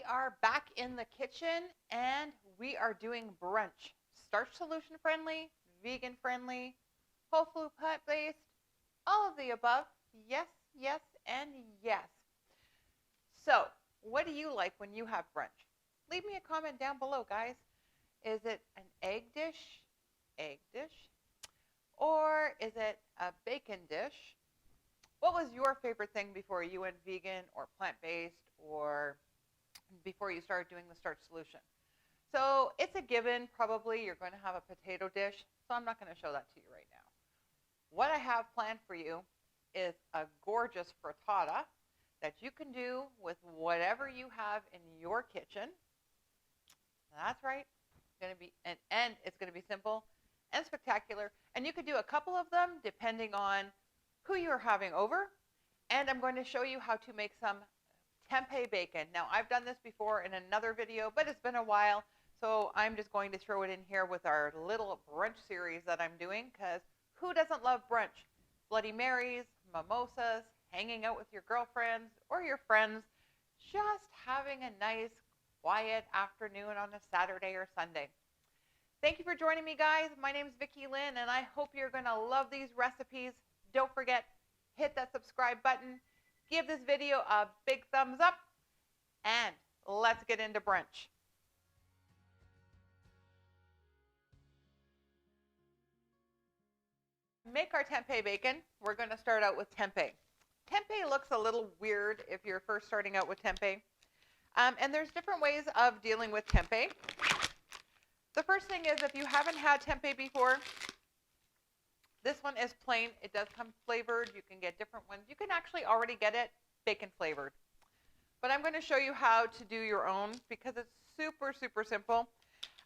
are back in the kitchen and we are doing brunch. Starch solution friendly, vegan friendly, whole food plant based, all of the above. Yes, yes, and yes. So, what do you like when you have brunch? Leave me a comment down below, guys. Is it an egg dish? Egg dish? Or is it a bacon dish? What was your favorite thing before you went vegan or plant-based or before you started doing the starch solution? So it's a given, probably you're going to have a potato dish, so I'm not going to show that to you right now. What I have planned for you is a gorgeous frittata that you can do with whatever you have in your kitchen. That's right. It's going to be, and it's going to be simple and spectacular. And you could do a couple of them depending on who you're having over. And I'm going to show you how to make some tempeh bacon. Now, I've done this before in another video, but it's been a while. So I'm just going to throw it in here with our little brunch series that I'm doing, because who doesn't love brunch? Bloody Marys, mimosas, hanging out with your girlfriends or your friends, just having a nice, quiet afternoon on a Saturday or Sunday. Thank you for joining me, guys. My name is Vicki-Lynne, and I hope you're going to love these recipes. Don't forget, hit that subscribe button, give this video a big thumbs up, and let's get into brunch. Make our tempeh bacon. We're going to start out with tempeh. Tempeh looks a little weird if you're first starting out with tempeh. And there's different ways of dealing with tempeh. The first thing is, if you haven't had tempeh before, this one is plain. It does come flavored. You can get different ones. You can actually already get it bacon flavored. But I'm going to show you how to do your own because it's super, super simple.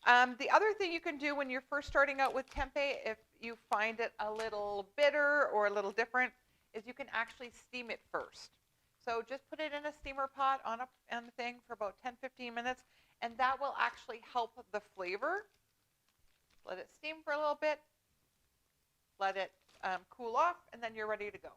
The other thing you can do when you're first starting out with tempeh, if you find it a little bitter or a little different, is you can actually steam it first. So just put it in a steamer pot on the thing for about 10-15 minutes, and that will actually help the flavor. Let it steam for a little bit, let it cool off, and then you're ready to go.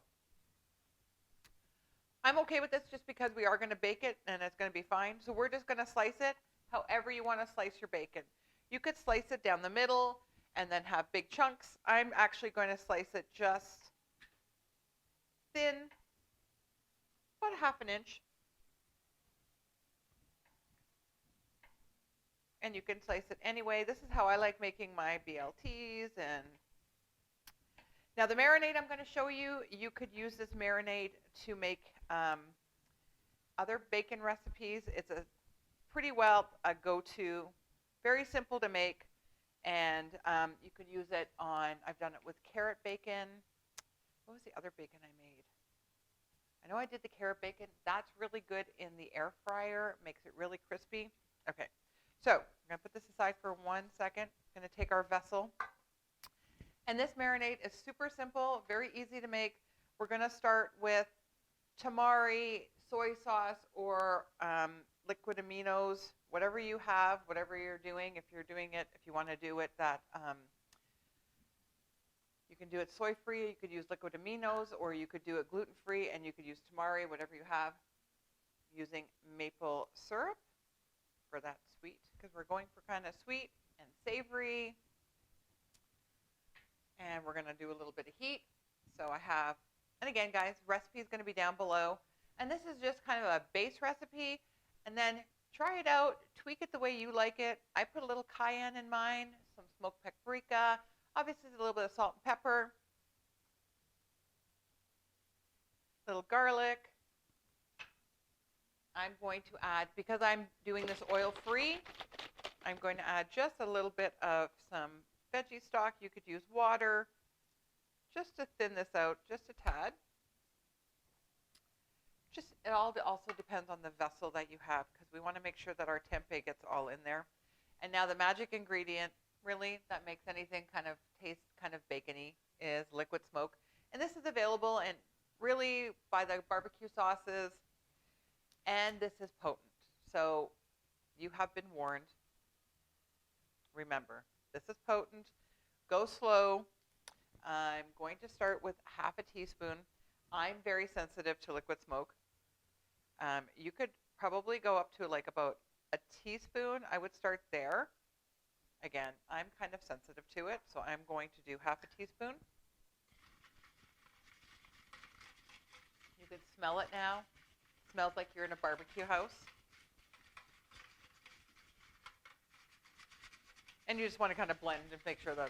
I'm okay with this just because we are going to bake it and it's going to be fine. So we're just going to slice it however you want to slice your bacon. You could slice it down the middle and then have big chunks. I'm actually going to slice it just thin, about a half an inch. And you can slice it anyway. This is how I like making my BLTs. And now the marinade I'm going to show you, you could use this marinade to make other bacon recipes. It's a pretty well a go-to, very simple to make, and you could use it on, I've done it with carrot bacon. What was the other bacon I made? I know I did the carrot bacon. That's really good in the air fryer. It makes it really crispy. Okay, so I'm going to put this aside for 1 second. I'm going to take our vessel. And this marinade is super simple, very easy to make. We're going to start with tamari, soy sauce, or liquid aminos, whatever you have, whatever you're doing. If you're doing it, if you want to do it that, you can do it soy-free, you could use liquid aminos, or you could do it gluten-free, and you could use tamari, whatever you have, using maple syrup for that sweet, because we're going for kind of sweet and savory. And we're going to do a little bit of heat. So I have, and again, guys, recipe is going to be down below. And this is just kind of a base recipe. And then try it out, tweak it the way you like it. I put a little cayenne in mine, some smoked paprika, obviously a little bit of salt and pepper, a little garlic. I'm going to add, because I'm doing this oil-free, I'm going to add just a little bit of some veggie stock. You could use water just to thin this out just a tad. It all also depends on the vessel that you have, because we want to make sure that our tempeh gets all in there. And now the magic ingredient, really, that makes anything kind of taste kind of bacony, is liquid smoke. And this is available in really by the barbecue sauces, and this is potent. So you have been warned. Remember, this is potent. Go slow. I'm going to start with half a teaspoon. I'm very sensitive to liquid smoke. You could probably go up to like about a teaspoon. I would start there. Again, I'm kind of sensitive to it, so I'm going to do half a teaspoon. You can smell it now. It smells like you're in a barbecue house. And you just want to kind of blend and make sure that,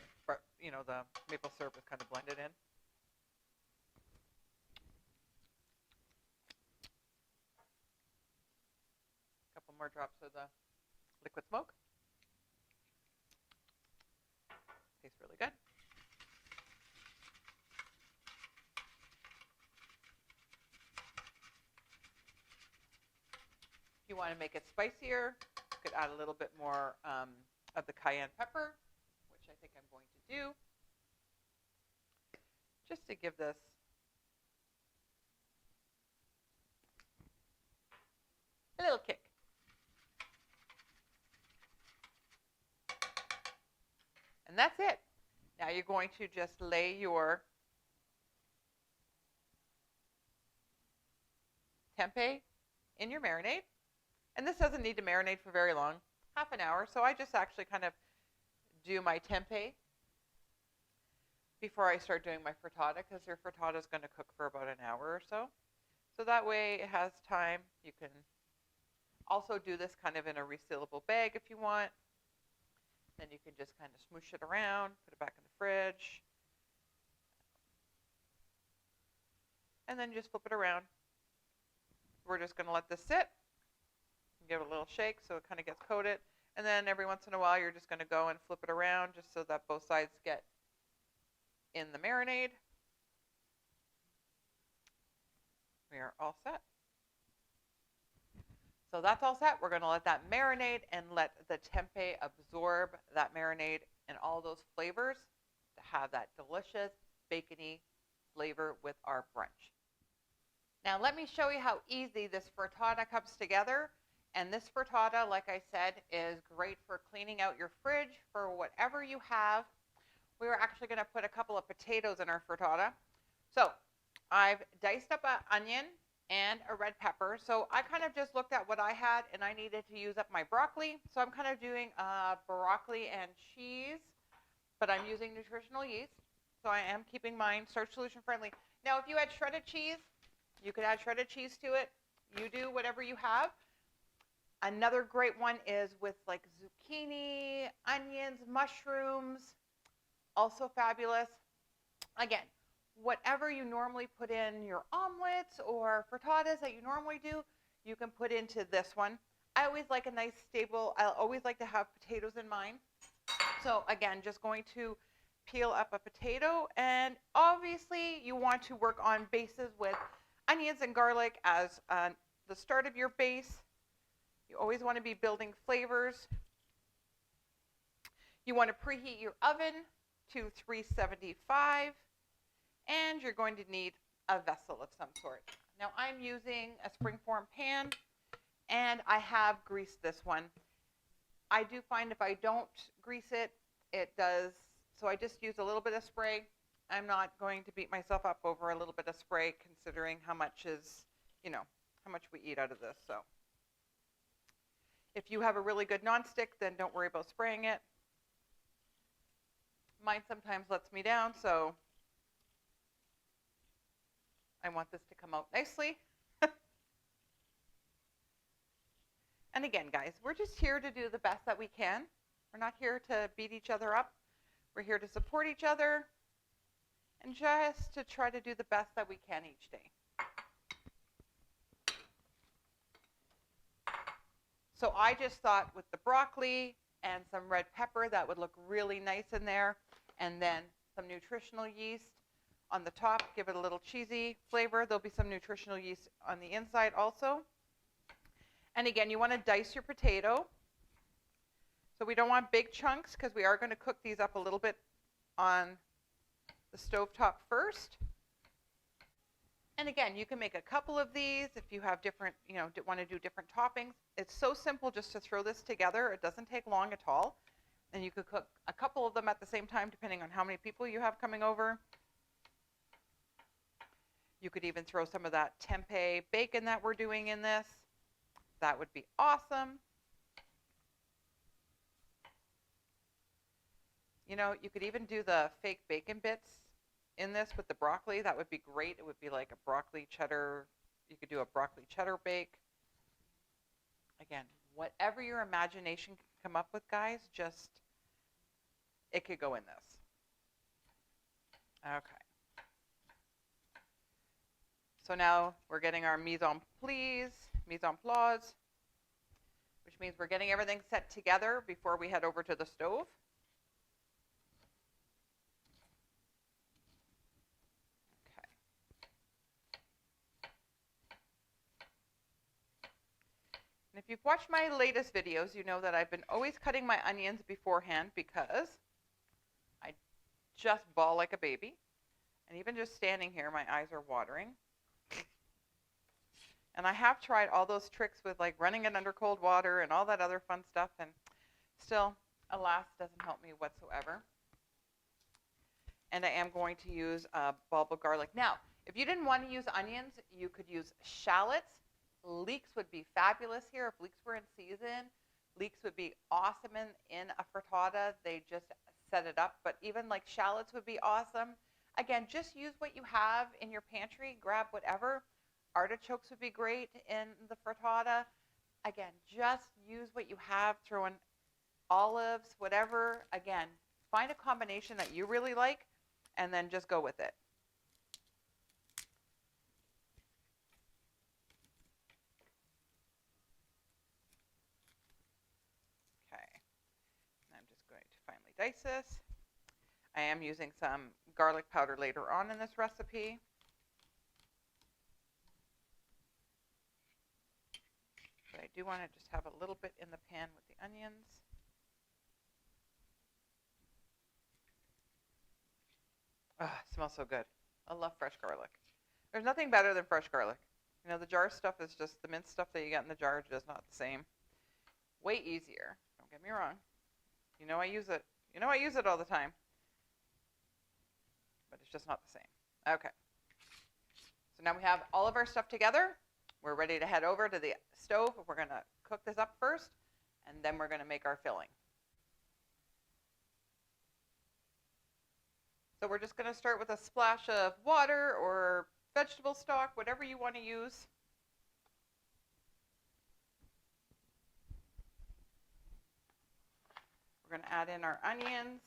you know, the maple syrup is kind of blended in. A couple more drops of the liquid smoke. Tastes really good. If you want to make it spicier, you could add a little bit more of the cayenne pepper, which I think I'm going to do, just to give this a little kick. And that's it. Now you're going to just lay your tempeh in your marinade. And this doesn't need to marinate for very long, half an hour. So I just actually kind of do my tempeh before I start doing my frittata, because your frittata is going to cook for about an hour or so. So that way it has time. You can also do this kind of in a resealable bag if you want. Then you can just kind of smoosh it around, put it back in the fridge, and then just flip it around. We're just going to let this sit, give it a little shake so it kind of gets coated, and then every once in a while you're just going to go and flip it around just so that both sides get in the marinade. We are all set. So that's all set. We're going to let that marinate and let the tempeh absorb that marinade and all those flavors to have that delicious bacony flavor with our brunch. Now let me show you how easy this frittata comes together. And this frittata, like I said, is great for cleaning out your fridge for whatever you have. We were actually going to put a couple of potatoes in our frittata. So I've diced up an onion and a red pepper. So I kind of just looked at what I had, and I needed to use up my broccoli. So I'm kind of doing broccoli and cheese, but I'm using nutritional yeast. So I am keeping mine starch solution friendly. Now, if you add shredded cheese, you could add shredded cheese to it. You do whatever you have. Another great one is with like zucchini, onions, mushrooms, also fabulous. Again, whatever you normally put in your omelets or frittatas that you normally do, you can put into this one. I always like a nice stable, I always like to have potatoes in mine. So again, just going to peel up a potato, and obviously you want to work on bases with onions and garlic as the start of your base. You always want to be building flavors. You want to preheat your oven to 375. And you're going to need a vessel of some sort. Now I'm using a springform pan, and I have greased this one. I do find if I don't grease it, it does, so I just use a little bit of spray. I'm not going to beat myself up over a little bit of spray, considering how much is, you know, how much we eat out of this. So if you have a really good nonstick, then don't worry about spraying it. Mine sometimes lets me down, so I want this to come out nicely. And again, guys, we're just here to do the best that we can. We're not here to beat each other up. We're here to support each other and just to try to do the best that we can each day. So I just thought with the broccoli and some red pepper, that would look really nice in there. And then some nutritional yeast on the top, give it a little cheesy flavor. There'll be some nutritional yeast on the inside also. And again, you want to dice your potato. So we don't want big chunks because we are going to cook these up a little bit on the stovetop first. And again, you can make a couple of these if you have different, you know, want to do different toppings. It's so simple just to throw this together. It doesn't take long at all. And you could cook a couple of them at the same time depending on how many people you have coming over. You could even throw some of that tempeh bacon that we're doing in this. that would be awesome. You know, you could even do the fake bacon bits in this with the broccoli. That would be great. It would be like a broccoli cheddar. You could do a broccoli cheddar bake. Again, whatever your imagination can come up with, guys, just, it could go in this. Okay. So now we're getting our mise en place, which means we're getting everything set together before we head over to the stove. Okay. And if you've watched my latest videos, you know that I've been always cutting my onions beforehand because I just bawl like a baby. And even just standing here, my eyes are watering. And I have tried all those tricks with like running it under cold water and all that other fun stuff, and still, alas, doesn't help me whatsoever. And I am going to use a bulb of garlic. Now, if you didn't want to use onions, you could use shallots. Leeks would be fabulous here. If leeks were in season, leeks would be awesome in a frittata. They just set it up. But even like shallots would be awesome. Again, just use what you have in your pantry. Grab whatever. Artichokes would be great in the frittata. Again, just use what you have. Throw in olives, whatever. Again, find a combination that you really like and then just go with it. Okay. I'm just going to finely dice this. I am using some garlic powder later on in this recipe. But I do want to just have a little bit in the pan with the onions. Oh, it smells so good. I love fresh garlic. There's nothing better than fresh garlic. You know, the jar stuff is just the minced stuff that you get in the jar, just not the same. Way easier. Don't get me wrong. You know I use it. You know I use it all the time. But it's just not the same. Okay. So now we have all of our stuff together. We're ready to head over to the stove. We're going to cook this up first, and then we're going to make our filling. So we're just going to start with a splash of water or vegetable stock, whatever you want to use. We're going to add in our onions.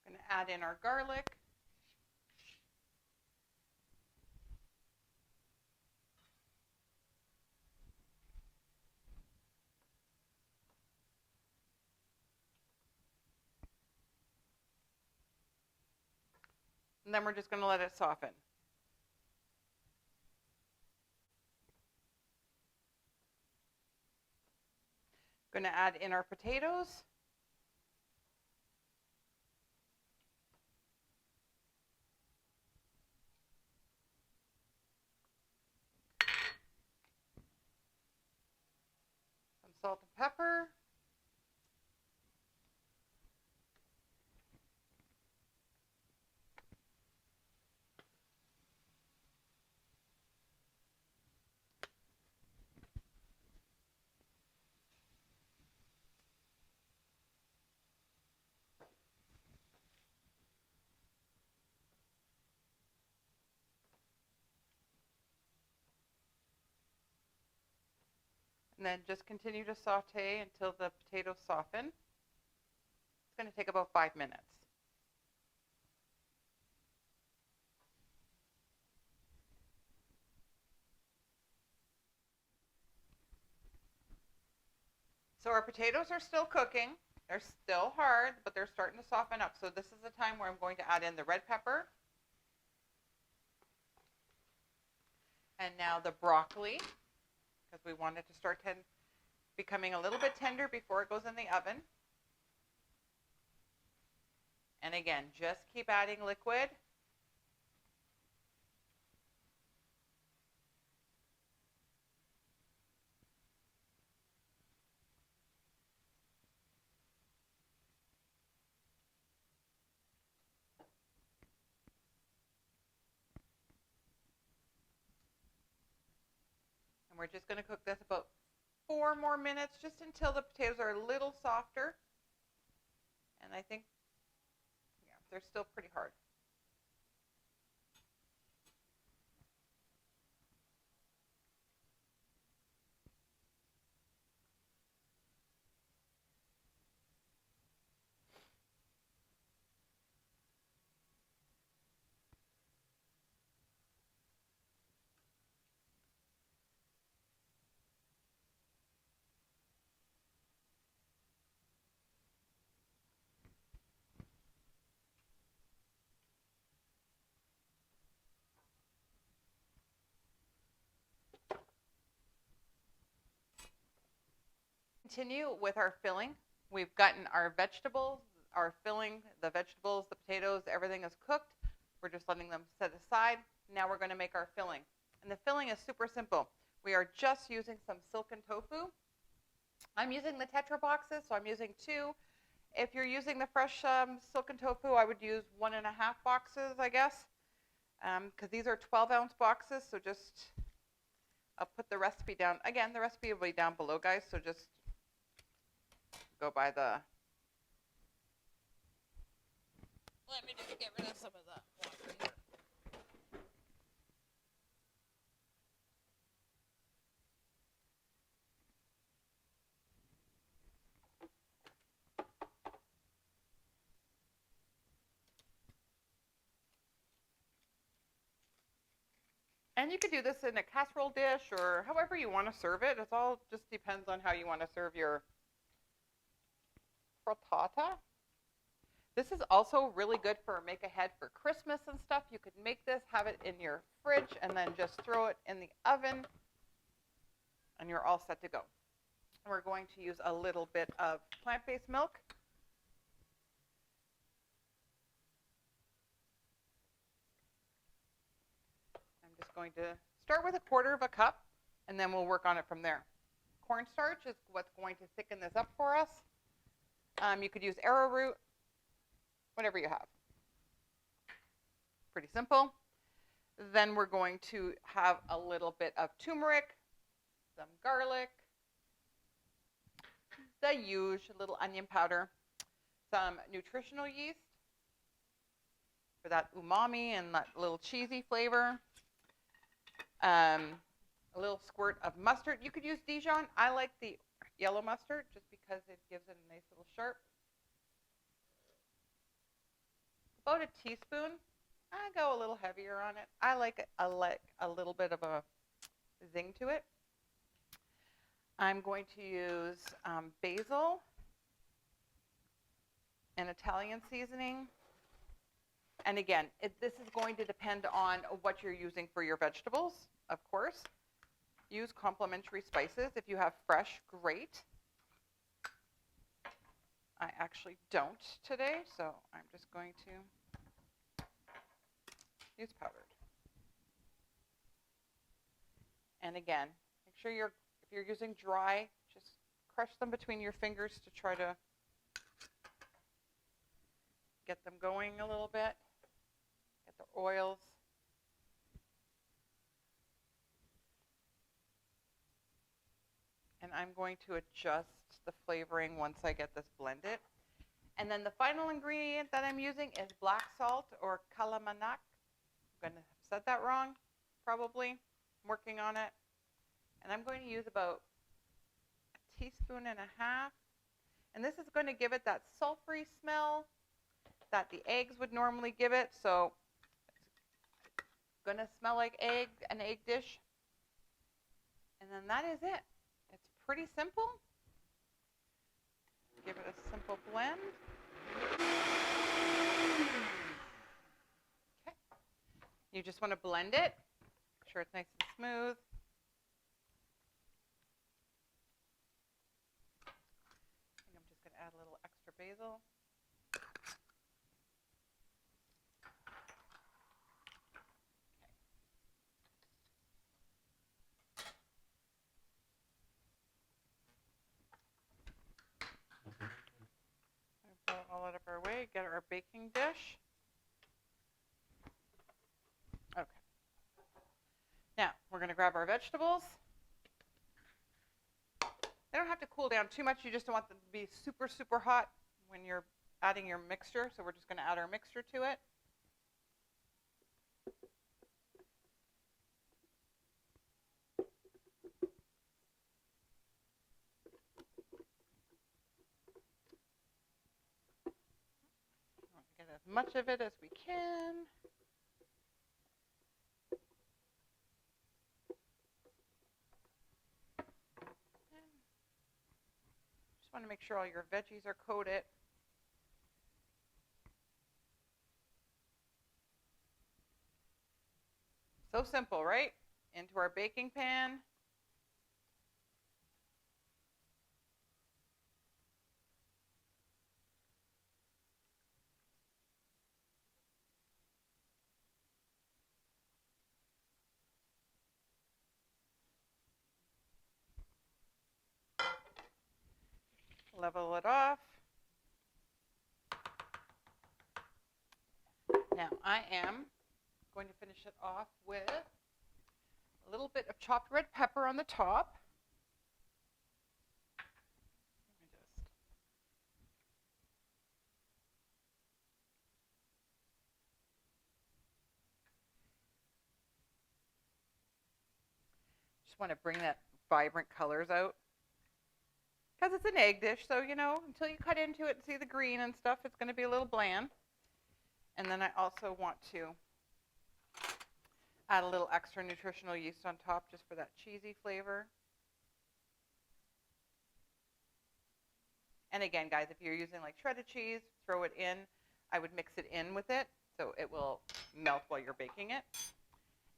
Going to add in our garlic. And then we're just going to let it soften. Going to add in our potatoes. Some salt and pepper. And then just continue to saute until the potatoes soften. It's going to take about 5 minutes. So our potatoes are still cooking. They're still hard, but they're starting to soften up. So this is the time where I'm going to add in the red pepper. And now the broccoli, because we want it to start becoming a little bit tender before it goes in the oven. And again, just keep adding liquid. And we're just going to cook this about 4 more minutes, just until the potatoes are a little softer. And I think, yeah, they're still pretty hard. Continue with our filling. We've gotten our vegetables, our filling, the vegetables, the potatoes, everything is cooked. We're just letting them set aside. Now we're going to make our filling. And the filling is super simple. We are just using some silken tofu. I'm using the Tetra boxes, so I'm using 2. If you're using the fresh silken tofu, I would use 1.5 boxes, I guess, because these are 12-ounce boxes. So just, I'll put the recipe down. Again, the recipe will be down below, guys, so just go by the... Let me just get rid of some of that water here. And you could do this in a casserole dish or however you want to serve it. It all just depends on how you want to serve your frittata. This is also really good for make ahead for Christmas and stuff. You could make this, have it in your fridge, and then just throw it in the oven, and you're all set to go. We're going to use a little bit of plant-based milk. I'm just going to start with 1/4 cup, and then we'll work on it from there. Cornstarch is what's going to thicken this up for us. You could use arrowroot, whatever you have. Pretty simple. Then we're going to have a little bit of turmeric, some garlic, the usual little onion powder, some nutritional yeast for that umami and that little cheesy flavor, a little squirt of mustard. You could use Dijon. I like the yellow mustard just because it gives it a nice little sharp. About a teaspoon. I go a little heavier on it. I like a little bit of a zing to it. I'm going to use basil and Italian seasoning. And again, this is going to depend on what you're using for your vegetables, of course. Use complementary spices. If you have fresh, great. I actually don't today, so I'm just going to use powdered. And again, make sure if you're using dry, just crush them between your fingers to try to get them going a little bit. Get the oils. And I'm going to adjust the flavoring once I get this blended. And then the final ingredient that I'm using is black salt or calamanak. I'm going to have said that wrong, probably. I'm working on it. And I'm going to use about teaspoon and a half. And this is going to give it that sulfury smell that the eggs would normally give it. So it's going to smell like an egg dish. And then that is it. It's pretty simple. Give it a simple blend. Okay. You just want to blend it. Make sure it's nice and smooth. I think I'm just going to add a little extra basil. Pull all out of our way, get our baking dish. Okay. Now, we're going to grab our vegetables. They don't have to cool down too much. You just don't want them to be super, super hot when you're adding your mixture. So we're just going to add our mixture to it. Get as much of it as we can. Just want to make sure all your veggies are coated. So simple, right? Into our baking pan. Level it off. Now I am going to finish it off with a little bit of chopped red pepper on the top. Just want to bring that vibrant colors out. Because it's an egg dish, so, you know, until you cut into it and see the green and stuff, it's going to be a little bland. And then I also want to add a little extra nutritional yeast on top just for that cheesy flavor. And again, guys, if you're using like shredded cheese, throw it in. I would mix it in with it so it will melt while you're baking it.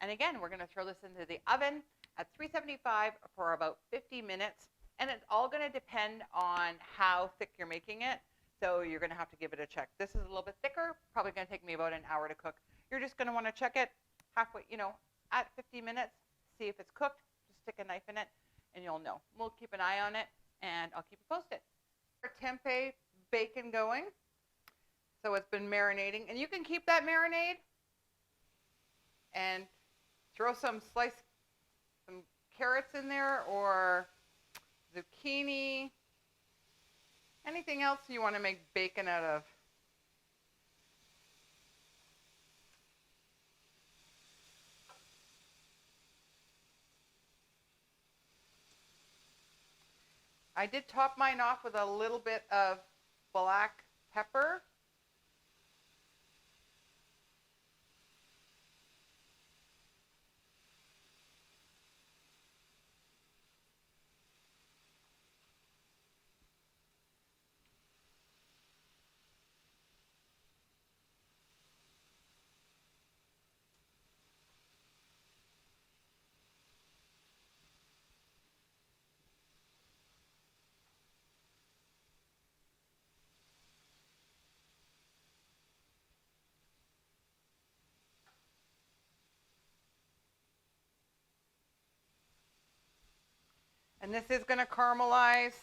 And again, we're going to throw this into the oven at 375 for about 50 minutes. And it's all going to depend on how thick you're making it. So you're going to have to give it a check. This is a little bit thicker, probably going to take me about an hour to cook. You're just going to want to check it halfway, you know, at 50 minutes, see if it's cooked. Just stick a knife in it and you'll know. We'll keep an eye on it and I'll keep you posted. Our tempeh bacon going. So it's been marinating, and you can keep that marinade and throw some carrots in there or zucchini, anything else you want to make bacon out of. I did top mine off with a little bit of black pepper. And this is going to caramelize.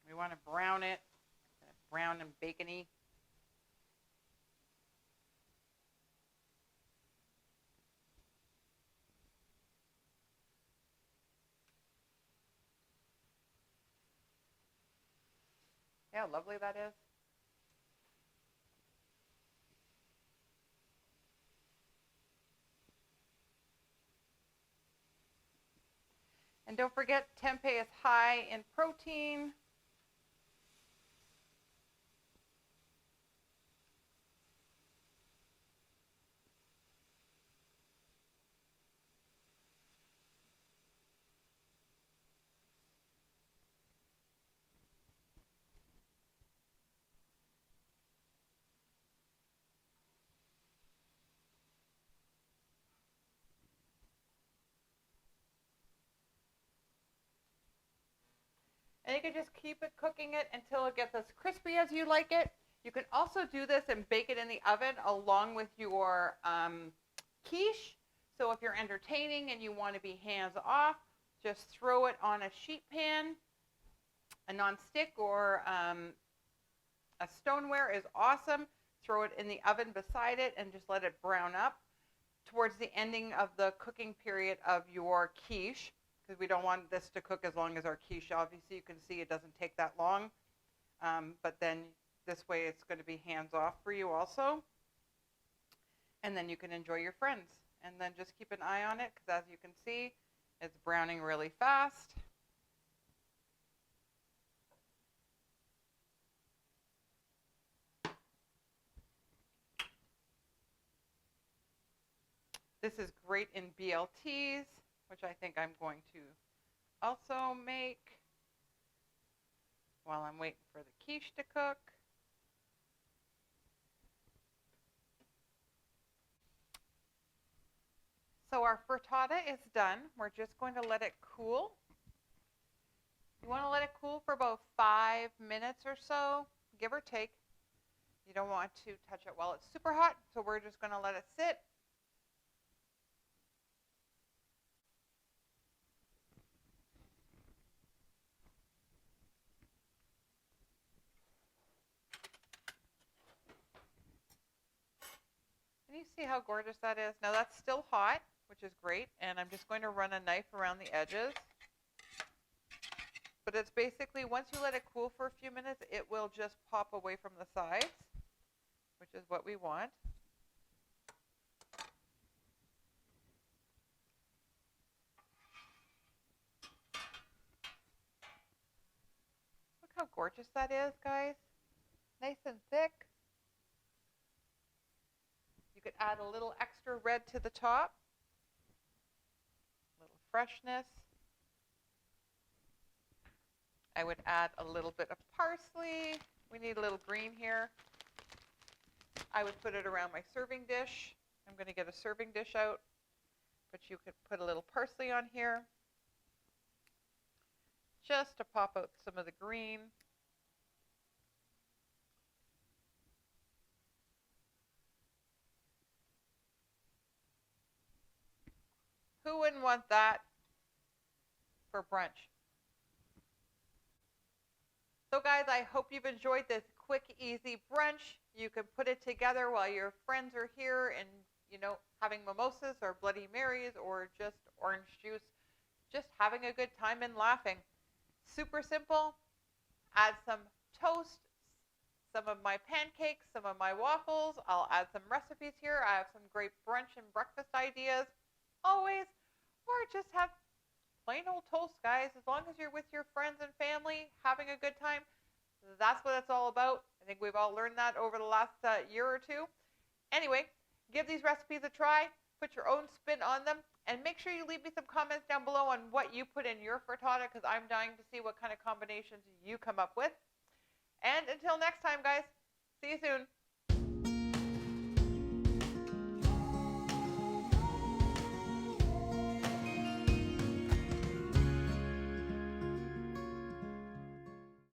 We want to brown it, brown and bacony. Yeah, how lovely that is. And don't forget, tempeh is high in protein. And you can just keep it cooking it until it gets as crispy as you like it. You can also do this and bake it in the oven along with your quiche. So if you're entertaining and you want to be hands off, just throw it on a sheet pan. A non-stick or a stoneware is awesome. Throw it in the oven beside it and just let it brown up towards the ending of the cooking period of your quiche, because we don't want this to cook as long as our quiche. Obviously, you can see it doesn't take that long, but then this way it's going to be hands off for you also. And then you can enjoy your friends. And then just keep an eye on it, because as you can see, it's browning really fast. This is great in BLTs, which I think I'm going to also make while I'm waiting for the quiche to cook. So our frittata is done. We're just going to let it cool. You want to let it cool for about 5 minutes or so, give or take. You don't want to touch it while it's super hot, so we're just going to let it sit. And you see how gorgeous that is? Now that's still hot, which is great, and I'm just going to run a knife around the edges. But it's basically, once you let it cool for a few minutes, it will just pop away from the sides, which is what we want. Look how gorgeous that is, guys. Nice and thick. You could add a little extra red to the top. A little freshness. I would add a little bit of parsley. We need a little green here. I would put it around my serving dish. I'm going to get a serving dish out, but you could put a little parsley on here just to pop out some of the green. Who wouldn't want that for brunch? So guys, I hope you've enjoyed this quick, easy brunch. You can put it together while your friends are here and, having mimosas or Bloody Marys or just orange juice, just having a good time and laughing. Super simple. Add some toast, some of my pancakes, some of my waffles. I'll add some recipes here. I have some great brunch and breakfast ideas always, or just have plain old toast, guys. As long as you're with your friends and family having a good time, that's what it's all about. I think we've all learned that over the last year or two. Anyway, give these recipes a try, put your own spin on them, and make sure you leave me some comments down below on what you put in your frittata, because I'm dying to see what kind of combinations you come up with. And until next time, guys, see you soon.